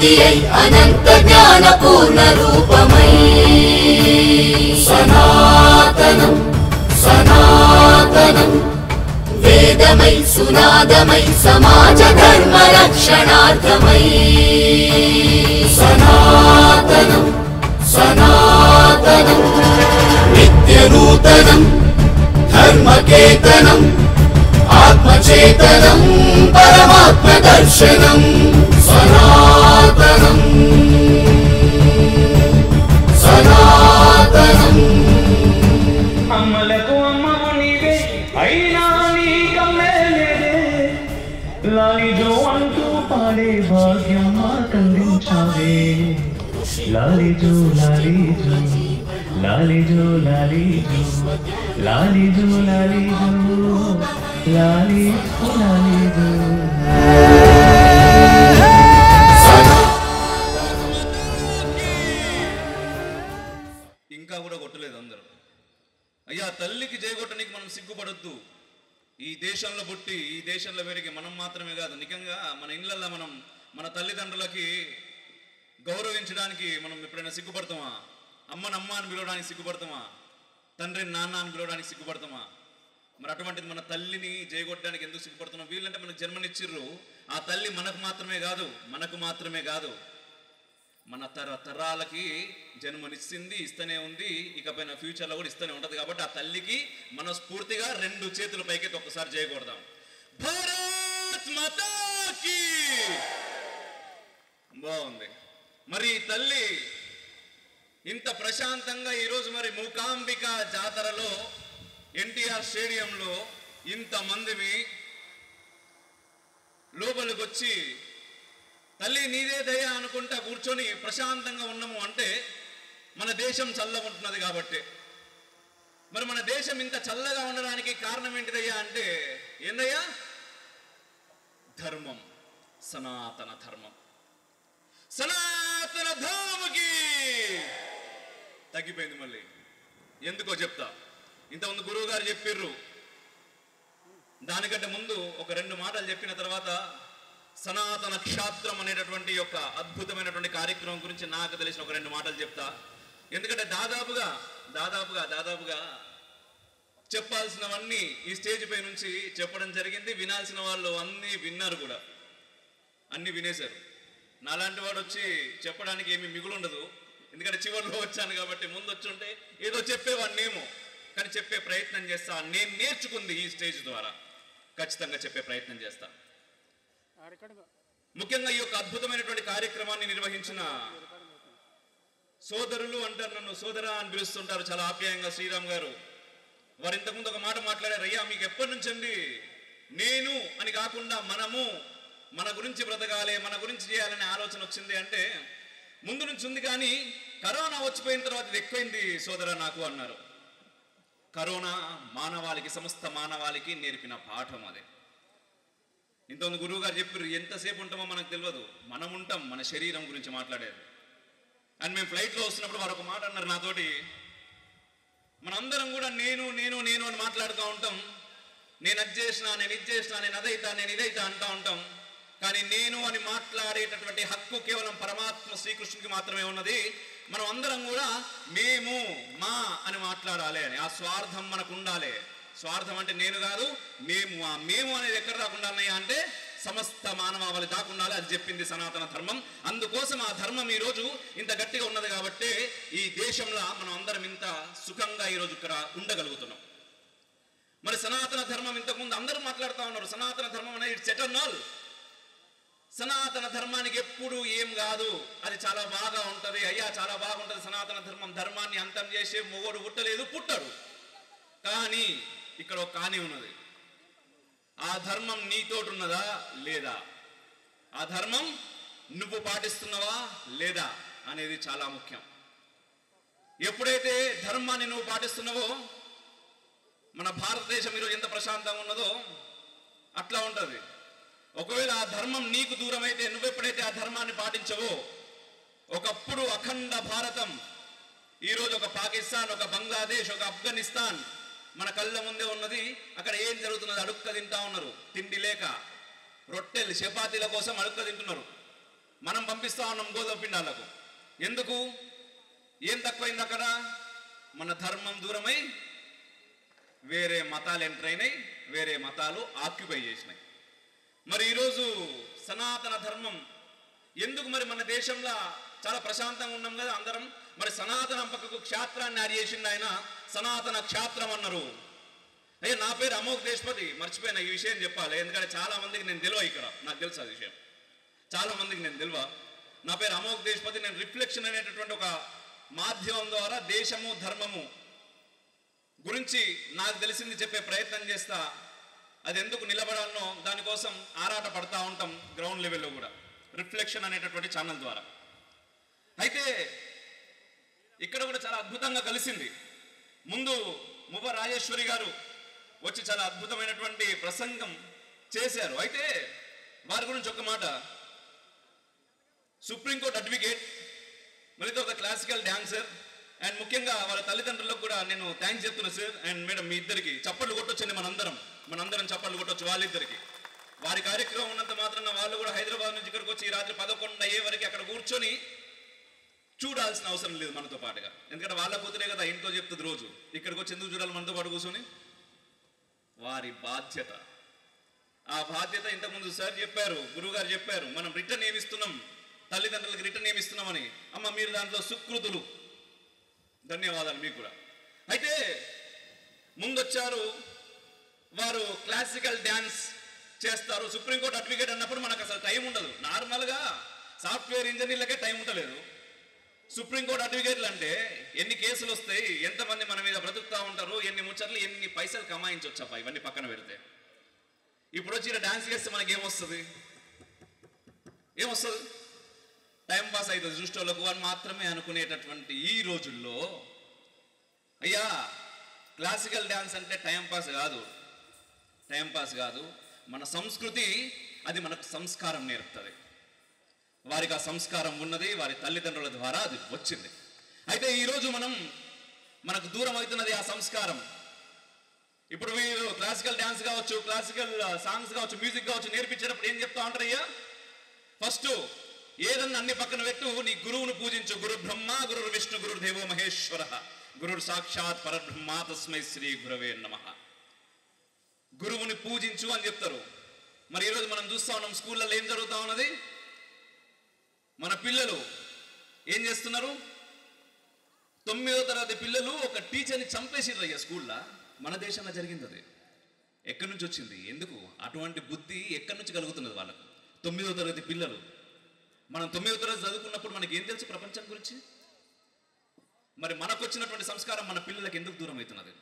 అనాది అయి అనంత జ్ఞాన పూర్ణ రూపమై సనాతనం సనాతనం వేదమై సునాదమై సమాజ ధర్మ రక్షణార్థమై సనాతనం సనాతనం నిత్య నూతనం ధర్మకేతనం ఆత్మచేతనం పరమాత్మ దర్శనం సనాతనం సనాతనం అమ్మలకు అమ్మము నీవే అయినా నీకమ్మే లేదే లాలిజో అంటూ పాడే భాగ్యం మాకందించావే లాలిజో లాలిజో లాలిజో లాలిజో లాలిజో లాలిజో లాలిజో లాలిజో ఇంకా కూడా కొట్టలేదు అందరూ. అయ్యా తల్లికి జయగొట్టడానికి మనం సిగ్గుపడొద్దు. ఈ దేశంలో పుట్టి ఈ దేశంలో పెరిగి మనం మాత్రమే కాదు, నిజంగా మన ఇళ్ళల్లో మనం మన తల్లిదండ్రులకి గౌరవించడానికి మనం ఎప్పుడైనా సిగ్గుపడతామా? అమ్మని అమ్మ అని పిలవడానికి సిగ్గుపడతామా? తండ్రిని నాన్న అని పిలవడానికి సిగ్గుపడతామా? మరి అటువంటిది మన తల్లిని జయగొట్టడానికి ఎందుకు సిగ్గుపడుతున్నాం? వీళ్ళంటే మనకు జన్మనిచ్చిర్రు. ఆ తల్లి మనకు మాత్రమే కాదు మన తరాలకి జన్మనిచ్చింది, ఇస్తూనే ఉంది, ఇకపైన ఫ్యూచర్లో కూడా ఇస్తూనే ఉంటుంది. కాబట్టి ఆ తల్లికి మనస్ఫూర్తిగా 2 చేతుల పైకి ఒక్కసారి చేయకూడదాం. భారత్ మాతా కీ. బాగుంది. మరి తల్లి ఇంత ప్రశాంతంగా ఈరోజు మరి మూకాంబిక జాతరలో ఎన్టీఆర్ స్టేడియంలో ఇంతమందిని లోపలికి వచ్చి తల్లి నీదే దయ అనుకుంటా కూర్చొని ప్రశాంతంగా ఉన్నాము అంటే మన దేశం చల్లగా ఉంటున్నది కాబట్టి. మరి మన దేశం ఇంత చల్లగా ఉండడానికి కారణం ఏంటిదయ్యా అంటే ఏందయ్యా? ధర్మం, సనాతన ధర్మం. సనాతన ధర్మకి తగ్గిపోయింది. మళ్ళీ ఎందుకో చెప్తా. ఇంతకుముందు గురువు గారు చెప్పిర్రు, దానికంటే ముందు ఒక 2 మాటలు చెప్పిన తర్వాత సనాతన క్షాత్రం అనేటటువంటి యొక్క అద్భుతమైనటువంటి కార్యక్రమం గురించి నాకు తెలిసిన ఒక 2 మాటలు చెప్తా. ఎందుకంటే దాదాపుగా చెప్పాల్సినవన్నీ ఈ స్టేజ్ పై నుంచి చెప్పడం జరిగింది. వినాల్సిన వాళ్ళు అన్నీ విన్నారు కూడా, అన్నీ వినేశారు. నాలాంటి వాడు వచ్చి చెప్పడానికి ఏమీ మిగులుండదు. ఎందుకంటే చివరిలో వచ్చాను కాబట్టి. ముందు వచ్చి ఉంటే ఏదో చెప్పేవాడినేమో, కానీ చెప్పే ప్రయత్నం చేస్తా. నేను నేర్చుకుంది ఈ స్టేజ్ ద్వారా ఖచ్చితంగా చెప్పే ప్రయత్నం చేస్తా. ముఖ్యంగా ఈ యొక్క అద్భుతమైనటువంటి కార్యక్రమాన్ని నిర్వహించిన సోదరులు అంటారు, నన్ను సోదరా అని పిలుస్తుంటారు చాలా ఆప్యాయంగా, శ్రీరామ్ గారు. వారు ఇంతకుముందు ఒక మాట మాట్లాడారు. అయ్యా మీకు ఎప్పటి నుంచి అండి నేను అని కాకుండా మనము మన గురించి బ్రతకాలి, మన గురించి చేయాలనే ఆలోచన వచ్చింది అంటే ముందు నుంచి ఉంది. కానీ కరోనా వచ్చిపోయిన తర్వాత ఇది ఎక్కువైంది సోదరా నాకు అన్నారు. కరోనా మానవాళికి, సమస్త మానవాళికి నేర్పిన పాఠం అదే. ఇంతకుముందు గురువు గారు చెప్పారు, ఎంతసేపు ఉంటామో మనకు తెలియదు. మనం ఉంటాం మన శరీరం గురించి మాట్లాడేది. అండ్ మేము ఫ్లైట్లో వస్తున్నప్పుడు వారు ఒక మాట అన్నారు నాతోటి, మనందరం కూడా నేను అని మాట్లాడుతూ ఉంటాం. నేను అది చేసినా, నేను ఇది చేసినా, నేను అదైతా, నేను ఇదైతా అంటూ ఉంటాం. కానీ నేను అని మాట్లాడేటటువంటి హక్కు కేవలం పరమాత్మ శ్రీకృష్ణుడికి మాత్రమే ఉన్నది. మనం అందరం కూడా మేము, మా అని మాట్లాడాలి అని. ఆ స్వార్థం మనకు ఉండాలి. స్వార్థం అంటే నేను కాదు, మేము. ఆ మేము అనేది ఎక్కడ రాకుండా అంటే సమస్త మానవాళి దాకుండాలి. అది చెప్పింది సనాతన ధర్మం. అందుకోసం ఆ ధర్మం ఈరోజు ఇంత గట్టిగా ఉన్నది కాబట్టి ఈ దేశంలో మనం అందరం ఇంత సుఖంగా ఈరోజు ఇక్కడ ఉండగలుగుతున్నాం. మరి సనాతన ధర్మం ఇంతకుముందు అందరూ మాట్లాడుతూ ఉన్నారు, సనాతన ధర్మం అనేది ఇట్స్ ఎటర్నల్. సనాతన ధర్మానికి ఎప్పుడు ఏం కాదు, అది చాలా బాగా ఉంటది. అయ్యా చాలా బాగుంటది సనాతన ధర్మం. ధర్మాన్ని అంతం చేసే మొగోడు పుట్టలేదు, పుట్టడు. కానీ ఇక్కడ ఒక కానీ ఉన్నది. ఆ ధర్మం నీతోటి ఉన్నదా లేదా, ఆ ధర్మం నువ్వు పాటిస్తున్నావా లేదా అనేది చాలా ముఖ్యం. ఎప్పుడైతే ధర్మాన్ని నువ్వు పాటిస్తున్నావో, మన భారతదేశం ఈరోజు ఎంత ప్రశాంతంగా ఉన్నదో అట్లా ఉంటుంది. ఒకవేళ ఆ ధర్మం నీకు దూరం అయితే, నువ్వెప్పుడైతే ఆ ధర్మాన్ని పాటించవో, ఒకప్పుడు అఖండ భారతం, ఈరోజు ఒక పాకిస్తాన్, ఒక బంగ్లాదేశ్, ఒక ఆఫ్ఘనిస్తాన్ మన కళ్ళ ముందే ఉన్నది. అక్కడ ఏం జరుగుతున్నది? అడుక్క తింటా ఉన్నారు, తిండి లేక. రొట్టెలు చపాతీల కోసం అడుక్క తింటున్నారు. మనం పంపిస్తా ఉన్నాం గోధుమ పిండాలకు. ఎందుకు? ఏం తక్కువైంది అక్కడ? మన ధర్మం దూరమై వేరే మతాలు ఎంటర్ అయినాయి, వేరే మతాలు ఆక్యుపై చేసినాయి. మరి ఈరోజు సనాతన ధర్మం ఎందుకు మరి మన దేశంలో చాలా ప్రశాంతంగా ఉన్నాం కదా అందరం, మరి సనాతన పక్కకు క్షాత్రాన్ని యాడ్ చేసిండు ఆయన, సనాతన క్షాత్రం అన్నారు. అయ్యా నా పేరు అమోఘ్ దేశపతి, మర్చిపోయినా ఈ విషయం చెప్పాలి, ఎందుకంటే చాలా మందికి నేను తెలియ, ఇక్కడ నాకు తెలుసు ఆ విషయం, చాలా మందికి నేను తెలియ. నా పేరు అమోఘ్ దేశపతి. నేను రిఫ్లెక్షన్ అనేటటువంటి ఒక మాధ్యమం ద్వారా దేశము ధర్మము గురించి నాకు తెలిసింది చెప్పే ప్రయత్నం చేస్తా. అది ఎందుకు నిలబడాలనో దానికోసం ఆరాట పడతా ఉంటాం గ్రౌండ్ లెవెల్లో కూడా, రిఫ్లెక్షన్ అనేటటువంటి ఛానల్ ద్వారా. అయితే ఇక్కడ కూడా చాలా అద్భుతంగా కలిసింది. ముందు మువ్వ రాజేశ్వరి గారు వచ్చి చాలా అద్భుతమైనటువంటి ప్రసంగం చేశారు. అయితే వారి గురించి ఒక మాట, సుప్రీంకోర్టు అడ్వకేట్, మరి ఒక క్లాసికల్ డాన్సర్, అండ్ ముఖ్యంగా వాళ్ళ తల్లిదండ్రులకు కూడా నేను థ్యాంక్స్ చెప్తున్నా సార్ అండ్ మేడం, మీ ఇద్దరికి చప్పట్లు కొట్టొచ్చండి, మనందరం చప్పట్లు కొట్టొచ్చు వాళ్ళిద్దరికి. వారి కార్యక్రమం ఉన్నంత మాత్రాన వాళ్ళు కూడా హైదరాబాద్ నుంచి ఇక్కడికి వచ్చి ఈ రాత్రి 11 అయ్యే వరకు అక్కడ కూర్చొని చూడాల్సిన అవసరం లేదు మనతో పాటుగా, ఎందుకంటే వాళ్ళ కూతురే కదా ఇంట్లో చెప్తుంది రోజు, ఇక్కడికి వచ్చి ఎందుకు చూడాలి మనతో పాటు కూర్చొని? వారి బాధ్యత, ఆ బాధ్యత ఇంతకుముందు సార్ చెప్పారు, గురువు గారు చెప్పారు, మనం రిటర్న్ ఏమిస్తున్నాం, తల్లిదండ్రులకు రిటర్న్ ఏమిస్తున్నామని. అమ్మ మీరు దాంట్లో సుకృతులు, ధన్యవాదాలు మీకు కూడా. అయితే ముందొచ్చారు, వారు క్లాసికల్ డ్యాన్స్ చేస్తారు. సుప్రీంకోర్టు అడ్వకేట్ అన్నప్పుడు మనకు అసలు టైం ఉండదు, నార్మల్గా సాఫ్ట్వేర్ ఇంజనీర్లకే టైం ఉండలేదు. సుప్రీంకోర్టు అడ్వకేట్లు అంటే ఎన్ని కేసులు వస్తాయి, ఎంతమంది మన మీద బ్రతుకుతూ ఉంటారు, ఎన్ని ముచ్చట్లు, ఎన్ని పైసలు కమాయించవచ్చప్ప, ఇవన్నీ పక్కన పెడితే. ఇప్పుడు వచ్చి ఇలా డాన్స్ చేస్తే మనకి ఏమొస్తుంది? టైం పాస్ అవుతుంది దృష్టిలోకి అని మాత్రమే అనుకునేటటువంటి ఈ రోజుల్లో, అయ్యా క్లాసికల్ డ్యాన్స్ అంటే టైం పాస్ కాదు, మన సంస్కృతి, అది మనకు సంస్కారం నేర్పుతుంది. వారికి ఆ సంస్కారం ఉన్నది, వారి తల్లిదండ్రుల ద్వారా అది వచ్చింది. అయితే ఈరోజు మనకు దూరం అవుతున్నది ఆ సంస్కారం. ఇప్పుడు మీరు క్లాసికల్ డ్యాన్స్ కావచ్చు, క్లాసికల్ సాంగ్స్ కావచ్చు, మ్యూజిక్ కావచ్చు నేర్పించేటప్పుడు ఏం చెప్తా ఉంటారు? అయ్యా ఫస్ట్ ఏదన్నా అన్ని పక్కన పెట్టు, నీ గురువును పూజించు. గురు బ్రహ్మ గురు విష్ణు గురు దేవో మహేశ్వర గురు సాక్షాత్ పరబ్రహ్మ తస్మై శ్రీ గురవే నమః. గురువుని పూజించు అని చెప్తారు. మరి ఈరోజు మనం చూస్తా ఉన్నాం స్కూళ్ళల్లో ఏం జరుగుతా ఉన్నది, మన పిల్లలు ఏం చేస్తున్నారు? 9వ తరగతి పిల్లలు ఒక టీచర్ని చంపేసిర్రు అయ్యా స్కూల్లో. మన దేశంలో జరిగింది అది. ఎక్కడి నుంచి వచ్చింది? ఎందుకు అటువంటి బుద్ధి ఎక్కడి నుంచి కలుగుతున్నది వాళ్ళకు? 9వ తరగతి పిల్లలు. మనం 9వ తరగతి చదువుకున్నప్పుడు మనకి ఏం తెలుసు ప్రపంచం గురించి? మరి మనకు వచ్చినటువంటి సంస్కారం మన పిల్లలకి ఎందుకు దూరం అవుతున్నది?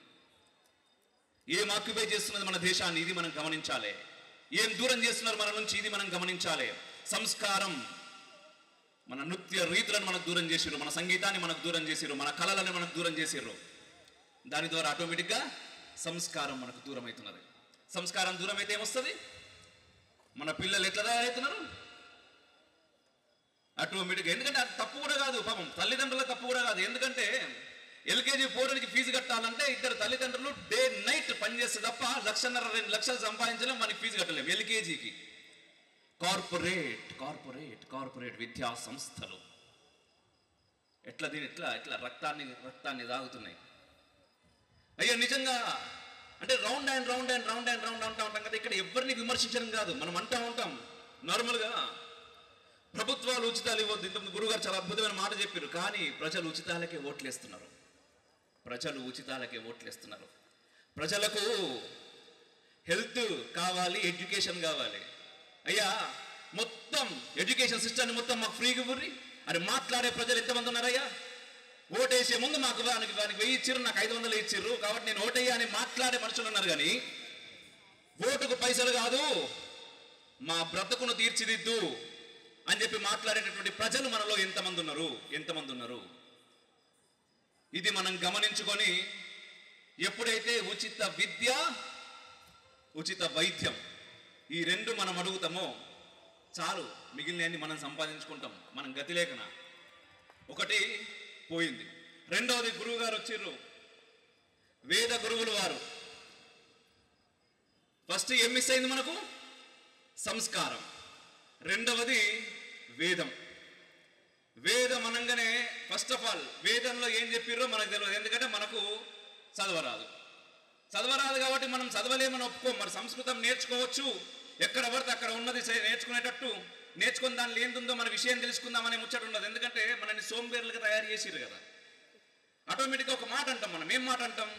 ఏం ఆక్యుపై చేస్తున్నది మన దేశాన్ని, ఇది మనం గమనించాలి. ఏం దూరం చేస్తున్నారు మన నుంచి, ఇది మనం గమనించాలి. సంస్కారం, మన నృత్య రీతులను మనకు దూరం చేసిర్రు, మన సంగీతాన్ని మనకు దూరం చేసిర్రు, మన కళలను మనకు దూరం చేసిర్రు. దాని ద్వారా ఆటోమేటిక్గా సంస్కారం మనకు దూరం అవుతున్నది. సంస్కారం దూరం అయితే ఏమొస్తుంది? మన పిల్లలు ఎట్లా తయారవుతున్నారు ఆటోమేటిక్గా. ఎందుకంటే అది తప్పు కూడా కాదు, పాపం తల్లిదండ్రుల తప్పు కూడా కాదు. ఎందుకంటే ఎల్కేజీ పోరడికి ఫీజు కట్టాలంటే ఇద్దరు తల్లిదండ్రులు డే నైట్ పనిచేస్తే తప్ప 1,50,000 2 లక్షలు సంపాదించలేం, మనకి ఫీజు కట్టలేము ఎల్కేజీకి. కార్పొరేట్ విద్యా సంస్థలు ఎట్లా రక్తాన్ని తాగుతున్నాయి. అయ్యో నిజంగా అంటే రౌండ్ అండ్ రౌండ్ అంటా ఉంటాం కదా. ఇక్కడ ఎవరిని విమర్శించడం కాదు, మనం అంటా ఉంటాం నార్మల్గా ప్రభుత్వాలు ఉచితాలు ఇవ్వద్దు. ఇంతకుముందు గురుగారు చాలా అద్భుతమైన మాట చెప్పారు. కానీ ప్రజలు ఉచితాలకే ఓట్లేస్తున్నారు. ప్రజలకు హెల్త్ కావాలి, ఎడ్యుకేషన్ కావాలి. అయ్యా మొత్తం ఎడ్యుకేషన్ సిస్టమ్ని మొత్తం మాకు ఫ్రీగా ఇవ్వరి అని మాట్లాడే ప్రజలు ఎంతమంది ఉన్నారయ్యా? ఓటేసే ముందు మాకు వానికి 1000 ఇచ్చిర్రు, నాకు 500 ఇచ్చిర్రు కాబట్టి నేను ఓటయ్యా అని మాట్లాడే మనుషులు ఉన్నారు. కానీ ఓటుకు పైసలు కాదు, మా బ్రతుకును తీర్చిదిద్దు అని చెప్పి మాట్లాడేటటువంటి ప్రజలు మనలో ఎంతమంది ఉన్నారు? ఇది మనం గమనించుకొని ఎప్పుడైతే ఉచిత విద్య, ఉచిత వైద్యం ఈ 2 మనం అడుగుతామో చాలు, మిగిలినన్ని మనం సంపాదించుకుంటాం. మనం గతి లేకన ఒకటి పోయింది. రెండవది గురువు గారు వచ్చిర్రు, వేద గురువులు వారు. ఫస్ట్ ఏం మిస్ అయింది మనకు? సంస్కారం. రెండవది వేదం. వేదం అనగానే ఫస్ట్ ఆఫ్ ఆల్ వేదంలో ఏం చెప్పిర్రో మనకు తెలియదు. ఎందుకంటే మనకు చదవరాదు కాబట్టి మనం చదవలేమని ఒప్పుకోం. మరి సంస్కృతం నేర్చుకోవచ్చు, ఎక్కడ పడితే అక్కడ ఉన్నది నేర్చుకునేటట్టు నేర్చుకుని దానిలో ఏందుందో మన విషయం తెలుసుకుందామనే ముచ్చట ఉన్నది. ఎందుకంటే మనల్ని సోంబేర్లుగా తయారు చేసిర్రు కదా. ఆటోమేటిక్గా ఒక మాట అంటాం, మనం ఏం మాట అంటాం,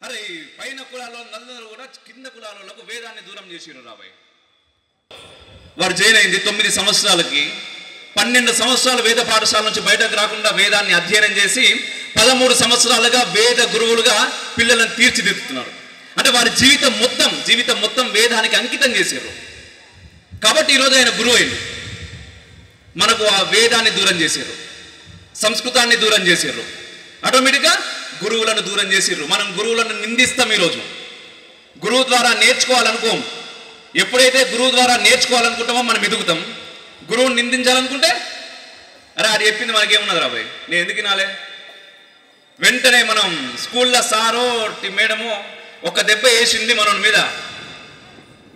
అరే పైన కులాల్లో నలుగురు కూడా కింద కులాలకు వేదాన్ని దూరం చేసిర్రు రాబాయ్. వారు జైన్ అయింది 9 సంవత్సరాలకి. 12 సంవత్సరాలు వేద పాఠశాల నుంచి బయటకు రాకుండా వేదాన్ని అధ్యయనం చేసి 13 సంవత్సరాలుగా వేద గురువులుగా పిల్లలను తీర్చిదిద్దుతున్నారు. అంటే వారి జీవితం మొత్తం వేదానికి అంకితం చేశారు. కాబట్టి ఈరోజు ఆయన గురువు అయింది. మనకు ఆ వేదాన్ని దూరం చేశారు, సంస్కృతాన్ని దూరం చేశారు, ఆటోమేటిక్గా గురువులను దూరం చేసిర్రు. మనం గురువులను నిందిస్తాం. ఈరోజు గురువు ద్వారా నేర్చుకోవాలనుకోం. ఎప్పుడైతే గురువు ద్వారా నేర్చుకోవాలనుకుంటామో మనం ఎదుగుతాం. గురువుని నిందించాలనుకుంటే అరే అది చెప్పింది మనకేమున్నది రాబాయ్, నేను ఎందుకు వినాలే. వెంటనే మనం స్కూల్లో సారో మేడమో ఒక దెబ్బ వేసింది మన మీద,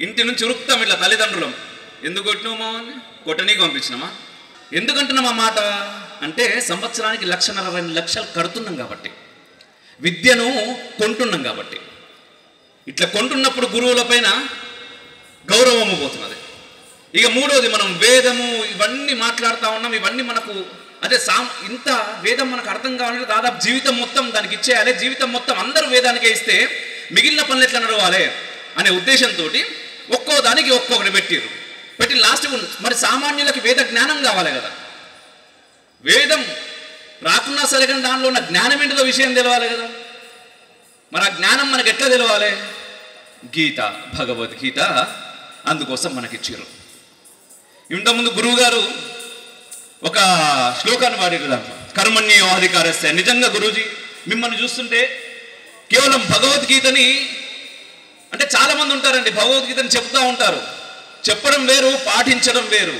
ఇంటి నుంచి ఉరుకుతాం ఇట్లా తల్లిదండ్రులం. ఎందుకు కొట్టినామా అని కొట్టనీకి పంపించినామా? ఎందుకంటున్నాం ఆ మాట అంటే సంవత్సరానికి 1,40,000 కడుతున్నాం కాబట్టి, విద్యను కొంటున్నాం కాబట్టి. ఇట్లా కొంటున్నప్పుడు గురువుల పైన గౌరవము పోతున్నది. ఇక మూడోది, మనం వేదము ఇవన్నీ మాట్లాడుతూ ఉన్నాం. ఇవన్నీ మనకు అదే ఇంత వేదం మనకు అర్థం కావాలంటే దాదాపు జీవితం మొత్తం దానికి ఇచ్చేయాలి. జీవితం మొత్తం అందరూ వేదానికే ఇస్తే మిగిలిన పనులు ఎట్లా నడవాలి అనే ఉద్దేశంతో ఒక్కో దానికి ఒక్కొక్కటి పెట్టి లాస్ట్ మరి సామాన్యులకి వేద జ్ఞానం కావాలి కదా. వేదం రాకున్నా సరే కానీ దానిలో ఉన్న జ్ఞానం ఏంటిదో విషయం తెలవాలి కదా. మరి ఆ జ్ఞానం మనకు ఎట్లా తెలవాలి? గీత, భగవద్గీత అందుకోసం మనకిచ్చారు. ఇంతకుముందు గురువు గారు ఒక శ్లోకాన్ని వాడారు దాంట్లో, కర్మణ్యేవాధికారస్య. నిజంగా గురూజీ మిమ్మల్ని చూస్తుంటే కేవలం భగవద్గీతని అంటే చాలా మంది ఉంటారండి, భగవద్గీతని చెప్తా ఉంటారు. చెప్పడం వేరు, పాటించడం వేరు.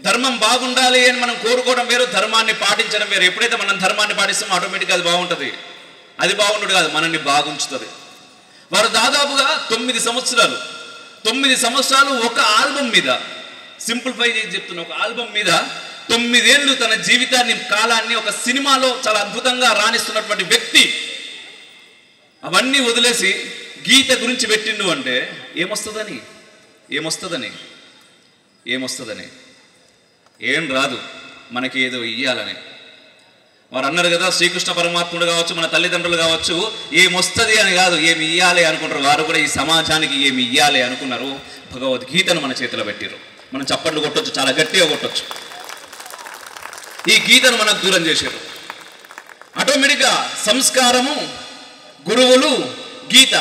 ధర్మం బాగుండాలి అని మనం కోరుకోవడం వేరు, ధర్మాన్ని పాటించడం వేరు. ఎప్పుడైతే మనం ధర్మాన్ని పాటిస్తామో ఆటోమేటిక్గా అది బాగుంటుంది. అది బాగుండదు కాదు, మనల్ని బాగుంచుతుంది. వారు దాదాపుగా 9 సంవత్సరాలు ఒక ఆల్బమ్ మీద, సింప్లిఫై చేసి చెప్తున్న ఒక ఆల్బమ్ మీద 9 ఏళ్ళు తన జీవితాన్ని కాలాన్ని ఒక సినిమాలో చాలా అద్భుతంగా రాణిస్తున్నటువంటి వ్యక్తి అవన్నీ వదిలేసి గీత గురించి పెట్టిండు అంటే ఏమొస్తుందని ఏం రాదు, మనకి ఏదో ఇయ్యాలని. వారు అన్నారు కదా, శ్రీకృష్ణ పరమాత్ముడు కావచ్చు, మన తల్లిదండ్రులు కావచ్చు, ఏమొస్తుంది అని కాదు, ఏమి ఇయ్యాలి అనుకుంటారు. వారు కూడా ఈ సమాజానికి ఏమి ఇయ్యాలి అనుకున్నారు. భగవద్గీతను మన చేతిలో పెట్టారు. మనం చప్పట్లు కొట్టొచ్చు, చాలా గట్టిగా కొట్టొచ్చు. ఈ గీతను మనకు దూరం చేశారు. ఆటోమేటిక్గా సంస్కారము, గురువులు, గీత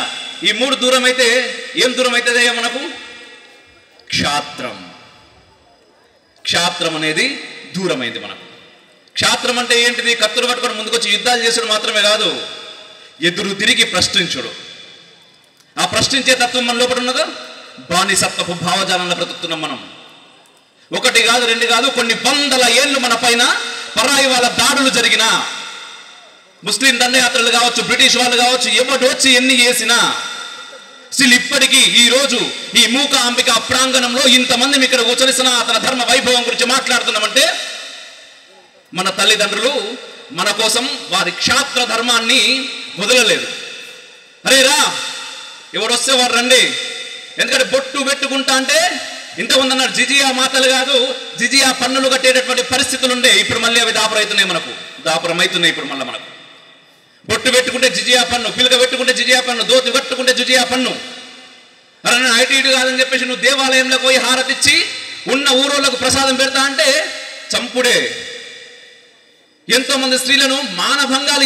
ఈ 3 దూరం అయితే ఏం దూరం అవుతుంది మనకు? క్షాత్రం అనేది దూరమైంది మనకు. క్షాత్రం అంటే ఏంటిది? కత్తులు పట్టుకొని ముందుకొచ్చి యుద్ధాలు చేసుడు మాత్రమే కాదు, ఎదురు తిరిగి ప్రశ్నించుడు. ఆ ప్రశ్నించే తత్వం మన లోపల ఉన్నదా? బానిసత్వపు భావజాలంలో బ్రతుకుతున్నాం మనం. 1 కాదు 2 కాదు, కొన్ని 100 ఏళ్ళు మన పైన పరాయి వాళ్ళ దాడులు జరిగినా, ముస్లిం దండయాత్రలు కావచ్చు, బ్రిటిష్ వాళ్ళు కావచ్చు, ఎవరు వచ్చి ఎన్ని చేసినా స్టిల్ ఇప్పటికీ ఈ రోజు ఈ మూకాంబిక ప్రాంగణంలో ఇంతమంది ఇక్కడ కూర్చొని సనాతన ధర్మ వైభవం గురించి మాట్లాడుతున్నామంటే మన తల్లిదండ్రులు మన కోసం వారి క్షాత్ర ధర్మాన్ని వదలలేదు. అరే రా, ఎవరు వస్తే వారు రండి. ఎందుకంటే బొట్టు పెట్టుకుంటా అంటే ఇంతమంది అన్నారు, జిజియా మాతలు కాదు, జిజియా పన్నులు కట్టేటటువంటి పరిస్థితులు ఉండే. ఇప్పుడు మళ్ళీ అవి దాపురం అవుతున్నాయి. ఇప్పుడు మళ్ళీ మనకు బొట్టు పెట్టుకుంటే జిజియా పన్ను, పిలక పెట్టుకుంటే జిజియా పన్ను, దోతి కట్టుకుంటే జిజియా పన్ను. అరే ఐటీ కాదని చెప్పేసి నువ్వు దేవాలయంలో పోయి హారతిచ్చి ఉన్న ఊరోళ్ళకు ప్రసాదం పెడతా అంటే చంపుడే. ఎంతో మంది స్త్రీలను మానభంగాలు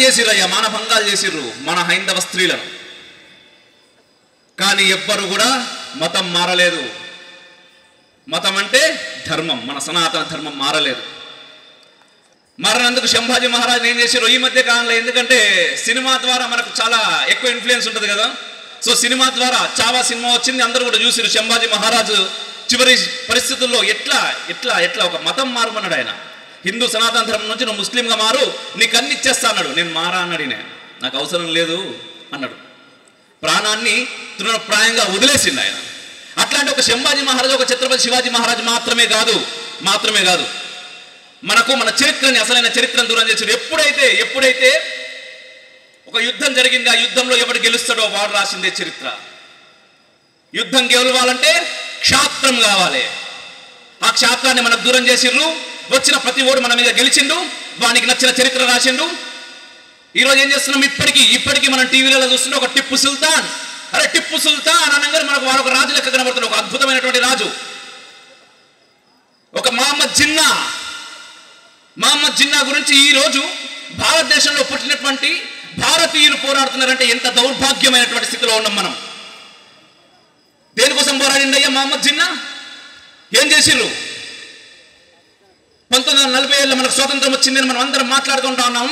చేసిర్రు మన హైందవ స్త్రీలను. కానీ ఎవ్వరు కూడా మతం మారలేదు. మతం అంటే ధర్మం, మన సనాతన ధర్మం మారలేదు. మారినందుకు శంభాజీ మహారాజ్ ఏం చేశారు ఈ మధ్య కాలంలో? ఎందుకంటే సినిమా ద్వారా మనకు చాలా ఎక్కువ ఇన్ఫ్లుయెన్స్ ఉంటుంది కదా. సో సినిమా ద్వారా చావా సినిమా వచ్చింది, అందరూ కూడా చూసారు. శంభాజీ మహారాజు చివరి పరిస్థితుల్లో ఎట్లా ఒక మతం మారమన్నాడు ఆయన. హిందూ సనాతన ధర్మం నుంచి నువ్వు ముస్లింగా మారు, నీకు అన్ని ఇచ్చేస్తా అన్నాడు. నేను మారా అన్నాడు. నాకు అవసరం లేదు అన్నాడు. ప్రాణాన్ని తృణప్రాయంగా వదిలేసిండు ఆయన. అట్లాంటి ఒక శంభాజీ మహారాజు, ఒక ఛత్రపతి శివాజీ మహారాజు మాత్రమే కాదు, మాత్రమే కాదు, మనకు మన చరిత్రని, అసలైన చరిత్రను దూరం చేశారు. ఎప్పుడైతే ఒక యుద్ధం జరిగింది, ఆ యుద్ధంలో ఎవడు గెలుస్తాడో వాడు రాసిందే చరిత్ర. యుద్ధం గెలవాలంటే క్షాత్రం కావాలి. ఆ క్షాత్రాన్ని మనకు దూరం చేసిర్రు. వచ్చిన ప్రతి ఓడు మన మీద గెలిచిండు, వానికి నచ్చిన చరిత్ర రాసిండు. ఈరోజు ఏం చేస్తున్నాం? ఇప్పటికీ మనం టీవీలలో చూస్తుంటే ఒక టిప్పు సుల్తాన్, అరే టిప్పు సుల్తాన్ అనగానే మనకు వాడు ఒక రాజు లెక్క కనబడుతున్నాడు, ఒక అద్భుతమైనటువంటి రాజు. ఒక మహమ్మద్ జిన్నా గురించి ఈ రోజు భారతదేశంలో పుట్టినటువంటి భారతీయులు పోరాడుతున్నారంటే ఎంత దౌర్భాగ్యమైనటువంటి స్థితిలో ఉన్నాం మనం. దేనికోసం పోరాడిందయ్యా మహమ్మద్ జిన్నా? ఏం చేసిర్రు? 1947లో మనకు స్వాతంత్రం వచ్చిందని మనం అందరం మాట్లాడుకుంటా ఉన్నాం.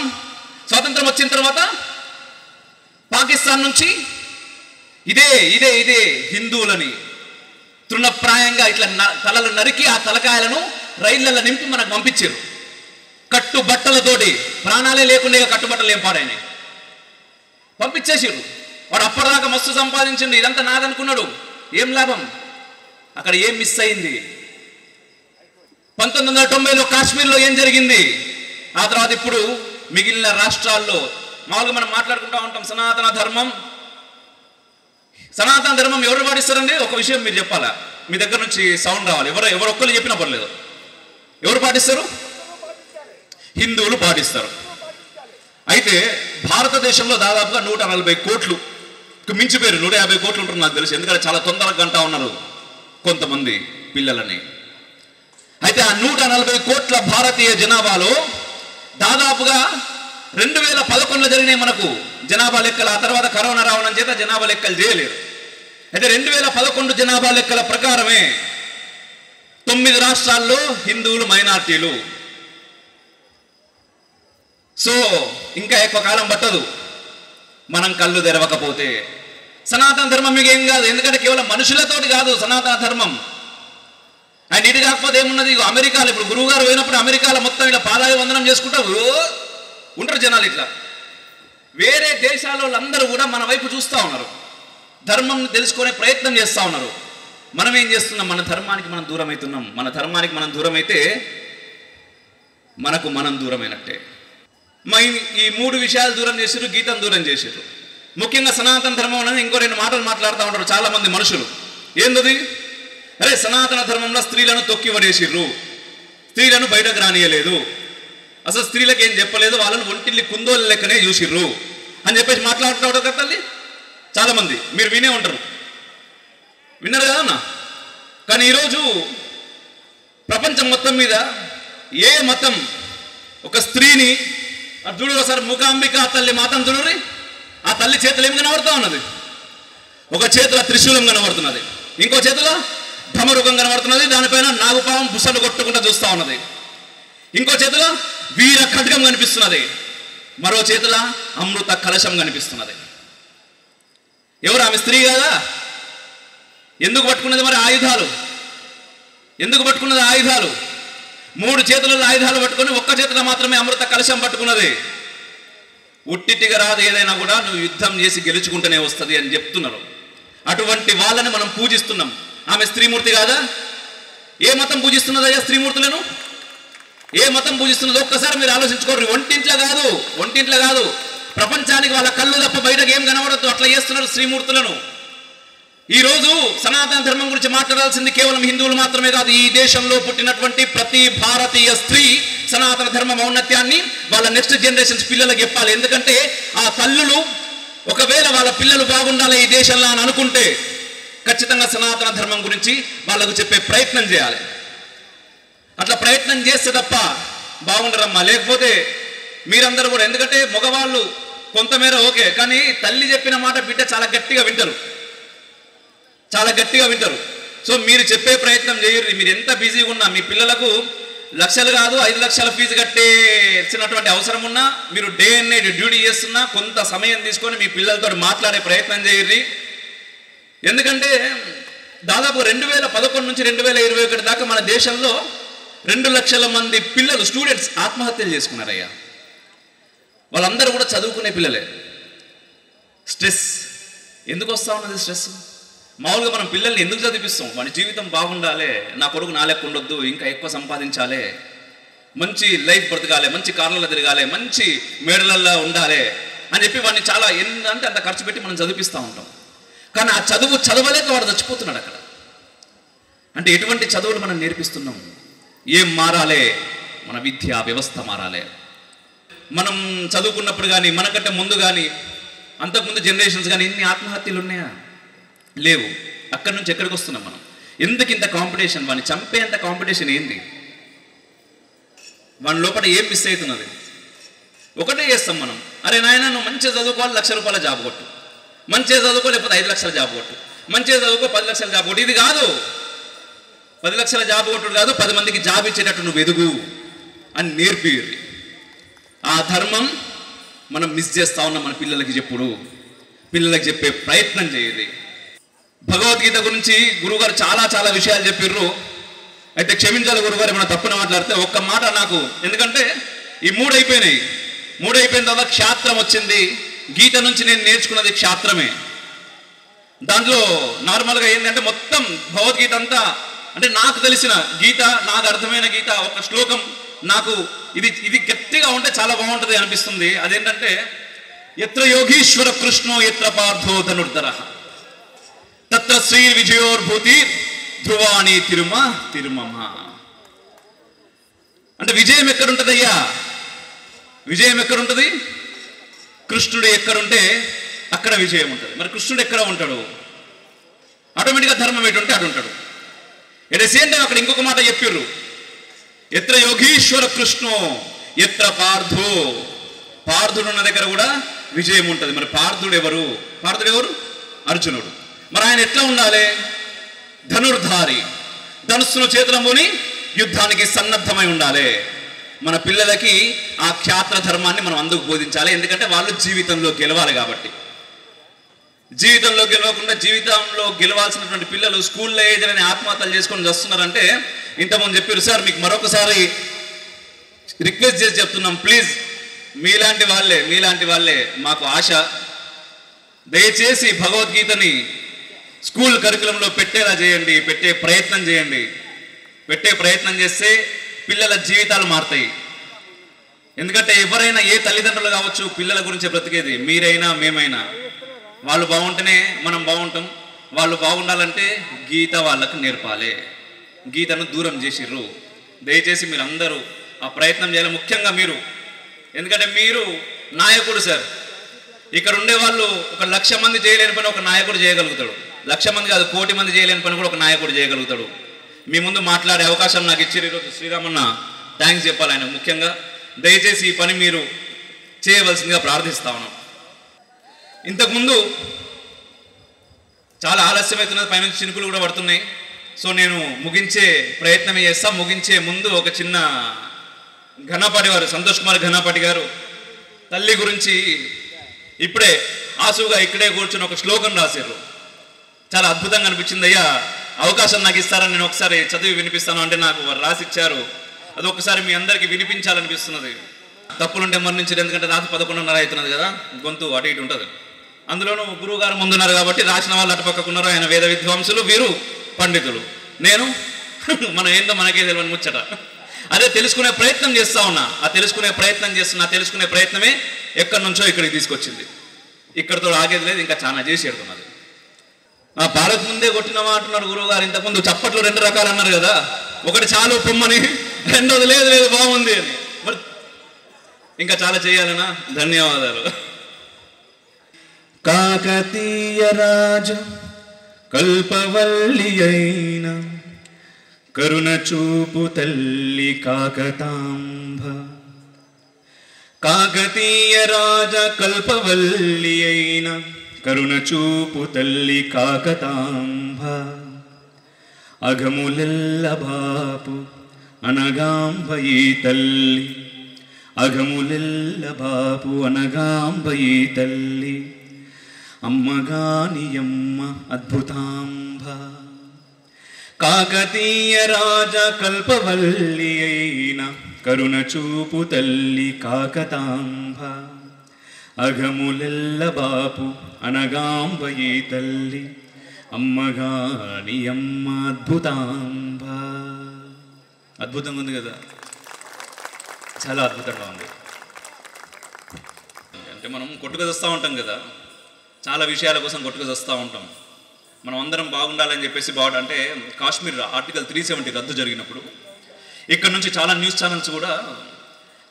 స్వాతంత్రం వచ్చిన తర్వాత పాకిస్తాన్ నుంచి ఇదే హిందువులని తృణప్రాయంగా ఇట్లా తలలు నరికి ఆ తలకాయలను రైళ్లలో నింపి మనకు పంపించారు. కట్టుబట్టలతోటి, ప్రాణాలే లేకుండా కట్టుబట్టలు ఏం పాడైనాయి, పంపించేసారు. వాడు అప్పటిదాకా మస్తు సంపాదించండి, ఇదంతా నాదనుకున్నాడు. ఏం లాభం? అక్కడ ఏం మిస్ అయింది? 1990లో కాశ్మీర్లో ఏం జరిగింది? ఆ తర్వాత ఇప్పుడు మిగిలిన రాష్ట్రాల్లో మామూలుగా మనం మాట్లాడుకుంటూ ఉంటాం సనాతన ధర్మం ఎవరు పాటిస్తారండి? ఒక విషయం మీరు చెప్పాలా, మీ దగ్గర నుంచి సౌండ్ రావాలి. ఎవరొక్కరు చెప్పినా పర్లేదు. ఎవరు పాటిస్తారు? హిందువులు పాటిస్తారు. అయితే భారతదేశంలో దాదాపుగా 140 కోట్లు మించిపోయారు. 150 కోట్లు ఉంటుంది నాకు తెలుసు, ఎందుకంటే చాలా తొందరగా గంటా ఉన్నారు కొంతమంది పిల్లలని. అయితే ఆ 140 కోట్ల భారతీయ జనాభాలో దాదాపుగా 2011లో జరిగినాయి మనకు జనాభా లెక్కలు. ఆ తర్వాత కరోనా రావడం చేత జనాభా లెక్కలు చేయలేరు. అయితే 2011 జనాభా లెక్కల ప్రకారమే 9 రాష్ట్రాల్లో హిందువులు మైనార్టీలు. సో ఇంకా ఎక్కువ కాలం పట్టదు మనం కళ్ళు తెరవకపోతే. సనాతన ధర్మం మీకు ఏం కాదు, ఎందుకంటే కేవలం మనుషులతోటి కాదు సనాతన ధర్మం. ఆయన ఇటు కాకపోతే ఏమున్నది? అమెరికాలో ఇప్పుడు గురువు గారు పోయినప్పుడు అమెరికాలో మొత్తం ఇలా పాదాయ వందనం చేసుకుంటా ఉంటారు జనాలు. ఇట్లా వేరే దేశాల వాళ్ళందరూ కూడా మన వైపు చూస్తూ ఉన్నారు, ధర్మం తెలుసుకునే ప్రయత్నం చేస్తూ ఉన్నారు. మనం ఏం చేస్తున్నాం? మన ధర్మానికి మనం దూరం అవుతున్నాం. మన ధర్మానికి మనం దూరం అయితే మనకు మనం దూరమైనట్టే. ఈ 3 విషయాలు దూరం చేసారు, గీతం దూరం చేసారు. ముఖ్యంగా సనాతన ధర్మం అనేది ఇంకో 2 మాటలు మాట్లాడుతూ ఉంటారు చాలా మంది మనుషులు. ఏందది? అరే సనాతన ధర్మంలో స్త్రీలను తొక్కివడేసిర్రు, స్త్రీలను బయటకు రానియలేదు, అసలు స్త్రీలకు ఏం చెప్పలేదు, వాళ్ళని ఒంటిల్లి కుందోళ్ళ లెక్కనే చూసిర్రు అని చెప్పేసి మాట్లాడుతూ ఉంటారు కదా తల్లి. చాలా మంది మీరు వినే ఉంటారు, విన్నారు కదా అన్న. కానీ ఈరోజు ప్రపంచం మొత్తం మీద ఏ మతం ఒక స్త్రీని చూడు, ఒకసారి మూకాంబిక తల్లి మాతం చూడరి, ఆ తల్లి చేతులు ఏం కనబడుతూ ఉన్నది? ఒక చేతిలో త్రిశూలం కనబడుతున్నది, ఇంకో చేతిలో ధమరుగం కనబడుతున్నది, దానిపైన నాగుపావం బుసలు కొట్టుకుంటూ చూస్తూ ఉన్నది, ఇంకో చేతిలో వీర ఖడ్గం కనిపిస్తున్నది, మరో చేతిలో అమృత కలశం కనిపిస్తున్నది. ఎవరు? ఆమె స్త్రీ కదా? ఎందుకు పట్టుకున్నది మరి ఆయుధాలు? ఎందుకు పట్టుకున్నది ఆయుధాలు? 3 చేతులలో ఆయుధాలు పట్టుకొని ఒక్క చేతిలో మాత్రమే అమృత కలశం పట్టుకున్నది. ఉట్టిటిగా రాదు, ఏదైనా కూడా నువ్వు యుద్ధం చేసి గెలుచుకుంటూనే వస్తుంది అని చెప్తున్నారు. అటువంటి వాళ్ళని మనం పూజిస్తున్నాం. ఆమె స్త్రీమూర్తి కాదా? ఏ మతం పూజిస్తున్నదయ్యా స్త్రీమూర్తులను? ఏ మతం పూజిస్తున్నదో ఒక్కసారి మీరు ఆలోచించుకోరు. ఒంటింట్లో కాదు, ప్రపంచానికి వాళ్ళ కళ్ళు తప్ప బయటకు ఏం కనబడద్దు, అట్లా చేస్తున్నారు స్త్రీమూర్తులను. ఈరోజు సనాతన ధర్మం గురించి మాట్లాడాల్సింది కేవలం హిందువులు మాత్రమే కాదు. ఈ దేశంలో పుట్టినటువంటి ప్రతి భారతీయ స్త్రీ సనాతన ధర్మ ఔన్నత్యాన్ని వాళ్ళ నెక్స్ట్ జనరేషన్స్ పిల్లలకు చెప్పాలి. ఎందుకంటే ఆ తల్లులు ఒకవేళ వాళ్ళ పిల్లలు బాగుండాలి ఈ దేశంలో అని అనుకుంటే ఖచ్చితంగా సనాతన ధర్మం గురించి వాళ్ళకు చెప్పే ప్రయత్నం చేయాలి. అట్లా ప్రయత్నం చేస్తే తప్ప బాగుండరమ్మా. లేకపోతే మీరందరూ కూడా, ఎందుకంటే మగవాళ్ళు కొంతమేర ఓకే, కానీ తల్లి చెప్పిన మాట బిడ్డ చాలా గట్టిగా వింటారు. సో మీరు చెప్పే ప్రయత్నం చేయరు. మీరు ఎంత బిజీగా ఉన్నా, మీ పిల్లలకు లక్షలు కాదు 5 లక్షల ఫీజు కట్టేసినటువంటి అవసరం ఉన్నా, మీరు డే అండ్ నైట్ డ్యూటీ చేస్తున్నా కొంత సమయం తీసుకొని మీ పిల్లలతో మాట్లాడే ప్రయత్నం చేయరు. ఎందుకంటే దాదాపు 2011 నుంచి 2021 దాకా మన దేశంలో 2 లక్షల మంది పిల్లలు స్టూడెంట్స్ ఆత్మహత్యలు చేసుకున్నారయ్యా. వాళ్ళందరూ కూడా చదువుకునే పిల్లలే. స్ట్రెస్ ఎందుకు వస్తూ ఉన్నది? స్ట్రెస్ మామూలుగా మనం పిల్లల్ని ఎందుకు చదివిస్తాం? వాడి జీవితం బాగుండాలి, నా కొడుకు నా లెక్క ఉండొద్దు, ఇంకా ఎక్కువ సంపాదించాలి, మంచి లైఫ్ బ్రతకాలి, మంచి కార్లలో తిరగాలి, మంచి మేడలల్లో ఉండాలి అని చెప్పి వాడిని చాలా ఏంటంటే అంత ఖర్చు పెట్టి మనం చదివిస్తూ ఉంటాం. కానీ ఆ చదువు చదవలేక వాడు చచ్చిపోతున్నాడు అక్కడ. అంటే ఎటువంటి చదువులు మనం నేర్పిస్తున్నాం? ఏం మారాలి? మన విద్యా వ్యవస్థ మారాలి. మనం చదువుకున్నప్పుడు కానీ, మనకంటే ముందు కానీ, అంతకుముందు జనరేషన్స్ కానీ ఎన్ని ఆత్మహత్యలు ఉన్నాయా? లేవు. అక్కడి నుంచి ఎక్కడికి వస్తున్నాం మనం? ఎందుకు ఇంత కాంపిటీషన్? వాడిని చంపేంత కాంపిటీషన్ ఏంది? వాడి లోపల ఏం మిస్ అవుతున్నది? ఒకటే చేస్తాం మనం, అరే నాయన నువ్వు మంచిగా చదువుకోవాలి, 1,00,000 రూపాయల జాబ్ కొట్టు, మంచిగా చదువుకో, లేకపోతే 5 లక్షల జాబ్ కొట్టు, మంచిగా చదువుకో 10 లక్షల జాబ్ కొట్టు. ఇది కాదు, 10 లక్షల జాబ్ కొట్టుడు కాదు, 10 మందికి జాబ్ ఇచ్చేటట్టు నువ్వు ఎదుగు అని నేర్పియ్యి. ఆ ధర్మం మనం మిస్ చేస్తా ఉన్నాం. మన పిల్లలకి పిల్లలకి చెప్పే ప్రయత్నం చేయాలి. భగవద్గీత గురించి గురువుగారు చాలా చాలా విషయాలు చెప్పిర్రు. అయితే క్షమించాలి గురువుగారు ఏమైనా తప్పున మాట్లాడితే. ఒక్క మాట నాకు, ఎందుకంటే ఈ 3 అయిపోయినాయి. 3 అయిపోయిన తర్వాత క్షాత్రం వచ్చింది. గీత నుంచి నేను నేర్చుకున్నది క్షాత్రమే. దాంట్లో నార్మల్గా ఏంటంటే మొత్తం భగవద్గీత అంతా, అంటే నాకు తెలిసిన గీత, నాకు అర్థమైన గీత, ఒక శ్లోకం నాకు ఇది గట్టిగా ఉంటే చాలా బాగుంటుంది అనిపిస్తుంది. అదేంటంటే, ఎత్ర యోగీశ్వర కృష్ణో ఎత్ర పార్థో ధనుర్ధరః తత్ర శ్రీ విజయోర్భూతి ధ్రువాణి తిరుమమ. అంటే విజయం ఎక్కడుంటదయ్యా? విజయం ఎక్కడుంటది? కృష్ణుడు ఎక్కడుంటే అక్కడ విజయం ఉంటుంది. మరి కృష్ణుడు ఎక్కడ ఉంటాడు? ఆటోమేటిక్గా ధర్మం ఎటుంటే అటు ఉంటాడు. ఎట్ ద సేమ్ టైం అక్కడ ఇంకొక మాట చెప్పిర్రు, ఎత్ర యోగీశ్వర కృష్ణో ఎత్ర పార్థో. పార్థుడు ఉన్న దగ్గర కూడా విజయం ఉంటుంది. మరి పార్థుడు ఎవరు? అర్జునుడు. మరి ఆయన ఎట్లా ఉండాలి? ధనుర్ధారి, ధనుస్సును చేతులముని యుద్ధానికి సన్నద్ధమై ఉండాలి. మన పిల్లలకి ఆ క్షాత్ర ధర్మాన్ని మనం అందుకు బోధించాలి. ఎందుకంటే వాళ్ళు జీవితంలో గెలవాలి కాబట్టి. జీవితంలో గెలవకుండా జీవితంలో గెలవాల్సినటువంటి పిల్లలు స్కూల్లో ఏదైనా ఆత్మహత్యలు చేసుకొని వస్తున్నారంటే, ఇంతకుముందు చెప్పారు సార్, మీకు మరొకసారి రిక్వెస్ట్ చేసి చెప్తున్నాం, ప్లీజ్ మీలాంటి వాళ్ళే మాకు ఆశ. దయచేసి భగవద్గీతని స్కూల్ కరికులంలో పెట్టేలా చేయండి, పెట్టే ప్రయత్నం చేస్తే పిల్లల జీవితాలు మారుతాయి. ఎందుకంటే ఎవరైనా, ఏ తల్లిదండ్రులు కావచ్చు, పిల్లల గురించి బ్రతికేది. మీరైనా మేమైనా, వాళ్ళు బాగుంటేనే మనం బాగుంటాం. వాళ్ళు బాగుండాలంటే గీత వాళ్ళకు నేర్పాలి. గీతను దూరం చేసిర్రు. దయచేసి మీరు అందరూ ఆ ప్రయత్నం చేయాలి. ముఖ్యంగా మీరు, ఎందుకంటే మీరు నాయకుడు సార్. ఇక్కడ ఉండే వాళ్ళు 1,00,000 మంది చేయలేని పని ఒక నాయకుడు చేయగలుగుతాడు. 1,00,000 మంది కాదు, 1,000,000 మంది చేయలేని పని కూడా ఒక నాయకుడు చేయగలుగుతాడు. మీ ముందు మాట్లాడే అవకాశం నాకు ఇచ్చారు ఈరోజు. శ్రీరామన్న థ్యాంక్స్ చెప్పాలి ఆయన. ముఖ్యంగా దయచేసి ఈ పని మీరు చేయవలసిందిగా ప్రార్థిస్తా ఉన్నాం. ఇంతకుముందు చాలా ఆలస్యమవుతున్నది, పైనుంచి చినుకులు కూడా పడుతున్నాయి. సో నేను ముగించే ప్రయత్నమే చేస్తా. ముగించే ముందు ఒక చిన్న ఘనపాటి వారు, సంతోష్ కుమార్ ఘనపాటి గారు తల్లి గురించి ఇప్పుడే ఆసుగా ఇక్కడే కూర్చొని ఒక శ్లోకం రాశారు. చాలా అద్భుతంగా అనిపించింది. అయ్యా అవకాశం నాకు ఇస్తారని నేను ఒకసారి చదివి వినిపిస్తాను అంటే నాకు వారు రాసిచ్చారు. అది ఒకసారి మీ అందరికీ వినిపించాలనిపిస్తున్నది. తప్పులుంటే మరణించారు, ఎందుకంటే రాత్రి 11:30 అవుతున్నది కదా, గొంతు అటు ఇటు ఉంటుంది. అందులోనూ గురువు గారు ముందున్నారు కాబట్టి రాసిన వాళ్ళు అటుపక్కకున్నారు. ఆయన వేద విద్వాంసులు, వీరు పండితులు, నేను మనం ఏందో మనకే తెలియని ముచ్చట. అదే తెలుసుకునే ప్రయత్నం చేస్తా ఉన్నా. ఆ తెలుసుకునే ప్రయత్నమే ఎక్కడి నుంచో ఇక్కడికి తీసుకొచ్చింది. ఇక్కడితో ఆగేది లేదు, ఇంకా చాలా చేసి ఎడుతున్నది. ఆ బాలకు ముందే కొట్టినవా అంటున్నారు గురువు గారు. ఇంతకుముందు చప్పట్లు 2 రకాలు అన్నారు కదా, ఒకటి చాలు పొమ్మని, రెండోది లేదు బాగుంది అని. మరి ఇంకా చాలా చేయాలనా? ధన్యవాదాలు. కాకతీయ రాజ కల్పవల్లి అయిన కరుణ చూపు తల్లి కాకతాంబ. కాకతీయ రాజ కల్పవల్లి అయిన కరుణ చూపు తల్లి కాకతాంబ. అఘములెల్ల బాపు అనగాంబ ఈ తల్లి, అఘములెల్ల బాపు అనగాంబ ఈ తల్లి. అమ్మగానియమ్మ అద్భుతాంబ. కాకతీయ రాజ కల్పవల్లి అయిన కరుణ చూపు తల్లి కాకతాంబ. అఘములెల్ల బాపు అనగాంబ ఈ తల్లి, అమ్మగాని అమ్మ అద్భుతాంబ. అద్భుతంగా ఉంది కదా, చాలా అద్భుతంగా ఉంది. అంటే మనం కొట్టుకొస్తూ ఉంటాం కదా, చాలా విషయాల కోసం కొట్టుకొస్తూ ఉంటాం. మనం అందరం బాగుండాలని చెప్పేసి అంటే కాశ్మీర్ ఆర్టికల్ 370 రద్దు జరిగినప్పుడు ఇక్కడ నుంచి చాలా న్యూస్ ఛానల్స్ కూడా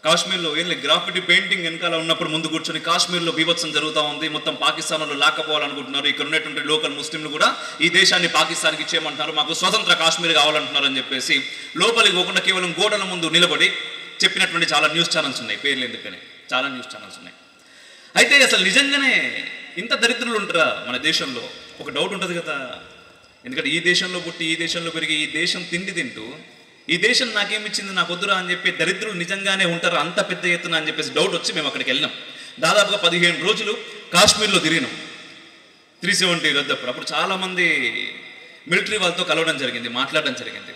కాశ్మీర్లో ఏం గ్రాఫిటీ పెయింటింగ్ వెనకాల ఉన్నప్పుడు ముందు కూర్చొని కాశ్మీర్లో బీభత్సం జరుగుతూ ఉంది, మొత్తం పాకిస్తాన్లో లాక్కపోవాలనుకుంటున్నారు, ఇక్కడ ఉన్నటువంటి లోకల్ ముస్లింలు కూడా ఈ దేశాన్ని పాకిస్తాన్కి ఇచ్చేయమంటున్నారు, మాకు స్వతంత్ర కాశ్మీర్ కావాలంటున్నారు అని చెప్పేసి లోపలికి పోకుండా కేవలం గోడల ముందు నిలబడి చెప్పినటువంటి చాలా న్యూస్ ఛానల్స్ ఉన్నాయి. పేర్లు ఎందుకని చాలా న్యూస్ ఛానల్స్ ఉన్నాయి. అయితే అసలు నిజంగానే ఇంత దరిద్రులు ఉంటారా మన దేశంలో? ఒక డౌట్ ఉంటుంది కదా. ఎందుకంటే ఈ దేశంలో పుట్టి ఈ దేశంలో పెరిగి ఈ దేశం తిండి తింటూ ఈ దేశం నాకేమిచ్చింది నాకు వద్దురా అని చెప్పి దరిద్రులు నిజంగానే ఉంటారు అంత పెద్ద ఎత్తున అని చెప్పేసి డౌట్ వచ్చి మేము అక్కడికి వెళ్ళినాం. దాదాపుగా 15 రోజులు కాశ్మీర్లో తిరిగినాం 370 రద్దప్పుడు. అప్పుడు చాలామంది మిలిటరీ వాళ్ళతో కలవడం జరిగింది, మాట్లాడడం జరిగింది.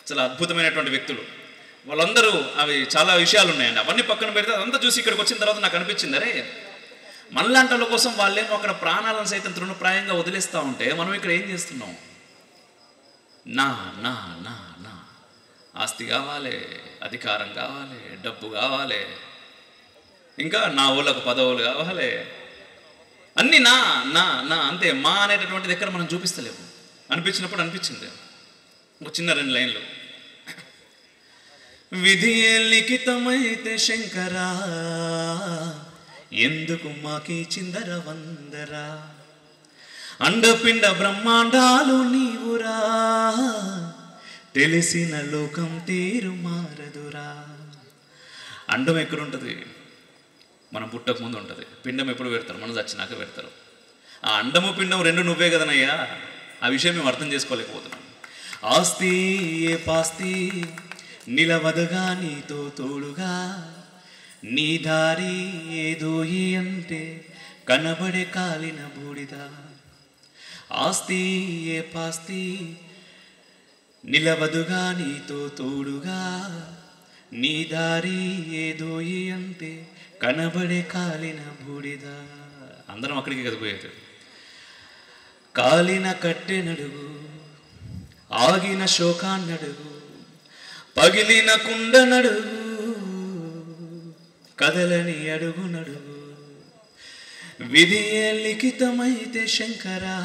చాలా అద్భుతమైనటువంటి వ్యక్తులు వాళ్ళందరూ. అవి చాలా విషయాలు ఉన్నాయండి, అవన్నీ పక్కన పెడితే అదంతా చూసి ఇక్కడికి వచ్చిన తర్వాత నాకు అనిపించింది, అరే మనలాంటల కోసం వాళ్ళేమో అక్కడ ప్రాణాలను సైతం తృణప్రాయంగా వదిలేస్తూ ఉంటే మనం ఇక్కడ ఏం చేస్తున్నాం? నా నా నా నా ఆస్తి కావాలి, అధికారం కావాలి, డబ్బు కావాలి, ఇంకా నా ఊళ్ళకు పదవులు కావాలి, అన్నీ నా నా నా అంతే. మా అనేటటువంటి దగ్గర మనం చూపిస్తలేము. అనిపించినప్పుడు అనిపించింది ఒక చిన్న 2 లైన్లు. విధి లిఖితమైతే శంకరా ఎందుకు మాకి చిందర వందరా, అండపిండ బ్రహ్మాండాలు నీవురా, తెలిసిన లోకం తీరు మారదురా. అండం ఎక్కడుంటుంది? మనం పుట్టక ముందు ఉంటుంది. పిండం ఎప్పుడు పెడతారు? మనం చచ్చినాక పెడతారు. ఆ అండము పిండం 2 నువ్వే కదనయ్యా. ఆ విషయం మేము అర్థం చేసుకోలేకపోతున్నాం. ఆస్తి ఏ పాస్తి నిలవదుగా నీతో తోడుగా, నీ దారి ఏదోయి అంటే కనబడే కాలిన బూడిద. ఆస్తి ఏ పాస్తి నిలవదుగా నీతో తోడుగా, నీ దారి ఏదోయి అంటే కనబడే కాలిన బూడిద. అందరం అక్కడికి కదిపోయేది. కాలిన కట్టెనడుగు, ఆగిన శోకాన్నడుగు, పగిలిన కుండ నడుగు, కదలని అడుగు నడుగు, విధి లిఖితమైతే శంకరా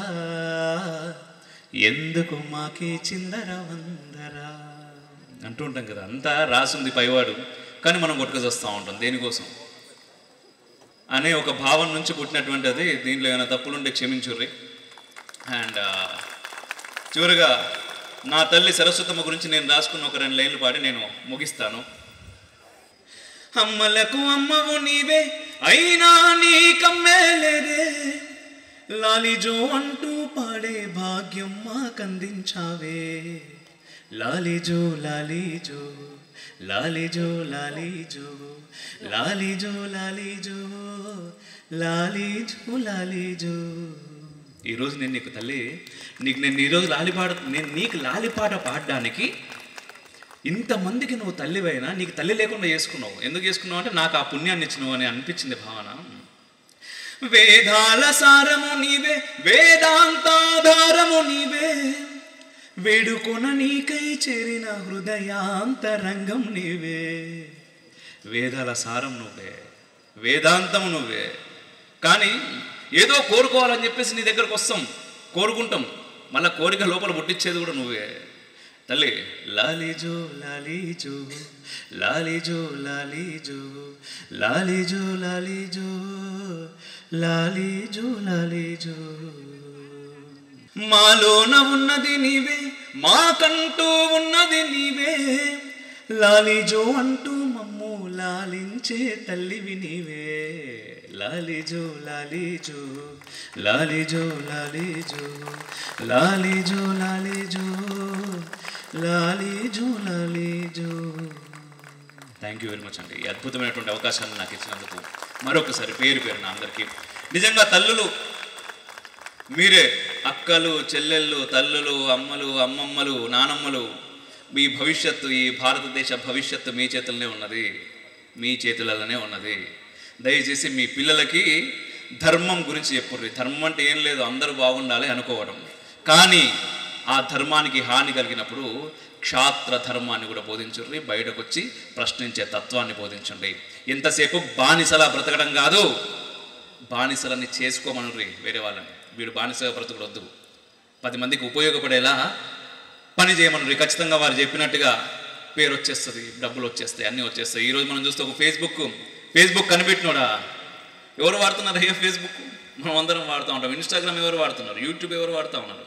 ఎందుకు మాకే చిందర వందరా అంటూ ఉంటాం కదా. అంతా రాసుంది పైవాడు, కానీ మనం కొట్టుకొస్తూ ఉంటాం దేనికోసం అనే ఒక భావం నుంచి పుట్టినటువంటి అది. దీంట్లో ఏమైనా తప్పులుంటే క్షమించుర్రి. అండ్ చివరిగా నా తల్లి సరస్వతమ్మ గురించి నేను రాసుకున్న ఒక 2 లైన్లు పాడి నేను ముగిస్తాను. అమ్మలకు అమ్మవు నీవే అయినా నీ కమ్మేలేదే, లాలిజో అంటూ పాడే భాగ్యం మాకందించావే. లాలిజో లాలిజో లాలిజో లాలిజో లాలిజో లాలిజో లాలిజో లాలిజో. ఈరోజు నేను నీకు తల్లి, నేను ఈరోజు నీకు లాలిపాట పాడడానికి ఇంతమందికి నువ్వు తల్లివైనా నీకు తల్లి లేకుండా చేసుకున్నావు. ఎందుకు చేసుకున్నావు అంటే నాకు ఆ పుణ్యాన్ని ఇచ్చినావు అని అనిపించింది భావన. వేదాల సారము నీవే, వేదాంతాధారము నీవే, వేడుకొన నీకై చేరిన హృదయాంతరంగం నీవే. వేదాల సారం నువ్వే, వేదాంతం నువ్వే. కానీ ఏదో కోరుకోవాలని చెప్పేసి నీ దగ్గరకు వస్తాం, కోరుకుంటాం, మళ్ళీ కోరిక లోపల పుట్టించేది కూడా నువ్వే తల్లి. లాలిజో లాలిజో లాలిజో లాలిజో లాలిజో లాలిజో లాలిజో లాలిజో. మాలోన ఉన్నది నీవే, మాకంటూ ఉన్నది నీవే, లాలిజో అంటూ మమ్ము లాలించే తల్లివి నీవే. లాలిజో లాలిజో లాలిజో లాలిజో లాలిజో లాలిజో లాలిజో లాలిజో. థ్యాంక్ యూ వెరీ మచ్ అండి, ఈ అద్భుతమైనటువంటి అవకాశాన్ని నాకు ఇచ్చినందుకు మరొకసారి పేరు పేరున అందరికీ. నిజంగా తల్లులు మీరే, అక్కలు చెల్లెళ్ళు తల్లులు అమ్మలు అమ్మమ్మలు నానమ్మలు, మీ భవిష్యత్తు, ఈ భారతదేశ భవిష్యత్తు మీ చేతుల్లోనే ఉన్నది, మీ చేతులలోనే ఉన్నది. దయచేసి మీ పిల్లలకి ధర్మం గురించి చెప్పుర్రి. ధర్మం అంటే ఏం లేదు, అందరూ బాగుండాలి అనుకోవడం. కానీ ఆ ధర్మానికి హాని కలిగినప్పుడు క్షాత్ర ధర్మాన్ని కూడా బోధించండి, బయటకు వచ్చి ప్రశ్నించే తత్వాన్ని బోధించండి. ఎంతసేపు బానిసలా బ్రతకడం కాదు, బానిసలని చేసుకోమనుర్రి వేరే వాళ్ళని. వీడు బానిసగా బ్రతకడొద్దు, 10 మందికి ఉపయోగపడేలా పని చేయమనుర్రి. ఖచ్చితంగా వారు చెప్పినట్టుగా పేరు వచ్చేస్తుంది, డబ్బులు వచ్చేస్తాయి, అన్నీ వచ్చేస్తాయి. ఈరోజు మనం చూస్తే ఒక ఫేస్బుక్ కనిపెట్టినోడా? ఎవరు వాడుతున్నారు అయ్యా ఫేస్బుక్? మనం అందరం వాడుతూ ఉంటాం. ఇన్స్టాగ్రామ్ ఎవరు వాడుతున్నారు? యూట్యూబ్ ఎవరు వాడుతూ ఉన్నారు?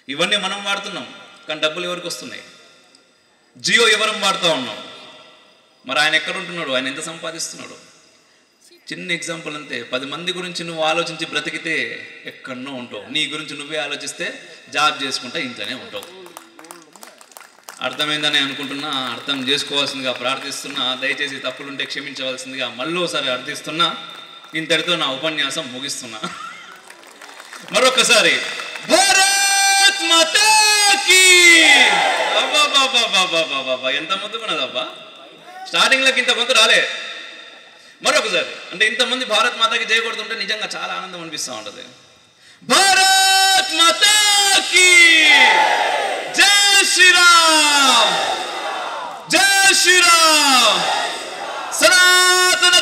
ఇవన్నీ మనం వాడుతున్నాం, కానీ డబ్బులు ఎవరికి వస్తున్నాయి? జియో ఎవరం వాడుతూ ఉన్నాం, మరి ఆయన ఎక్కడ ఉంటున్నాడు? ఆయన ఎంత సంపాదిస్తున్నాడు? చిన్న ఎగ్జాంపుల్ అంతే. 10 మంది గురించి నువ్వు ఆలోచించి బ్రతికితే ఎక్కడనో ఉంటావు. నీ గురించి నువ్వే ఆలోచిస్తే జాబ్ చేసుకుంటా ఇంట్లోనే ఉంటావు. అర్థమైందని అనుకుంటున్నా, అర్థం చేసుకోవాల్సిందిగా ప్రార్థిస్తున్నా. దయచేసి తప్పులుంటే క్షమించవలసిందిగా మళ్ళోసారి అర్థిస్తున్నా. ఇంతటితో నా ఉపన్యాసం ముగిస్తున్నా. మరొకసారి భారత్ మాతా కీ! అబ్బా ఎంత ముద్దుకున్నదబ్బా! స్టార్టింగ్లోకి ఇంత కొంత రాలే. మరొకసారి అంటే ఇంతమంది భారత్ మాతాకి జయ కొడుతుంటే నిజంగా చాలా ఆనందం అనిపిస్తూ ఉంటుంది. భారత్ మాతాకి జై శ్రీరామ్, జై శ్రీరామ్, సనాతన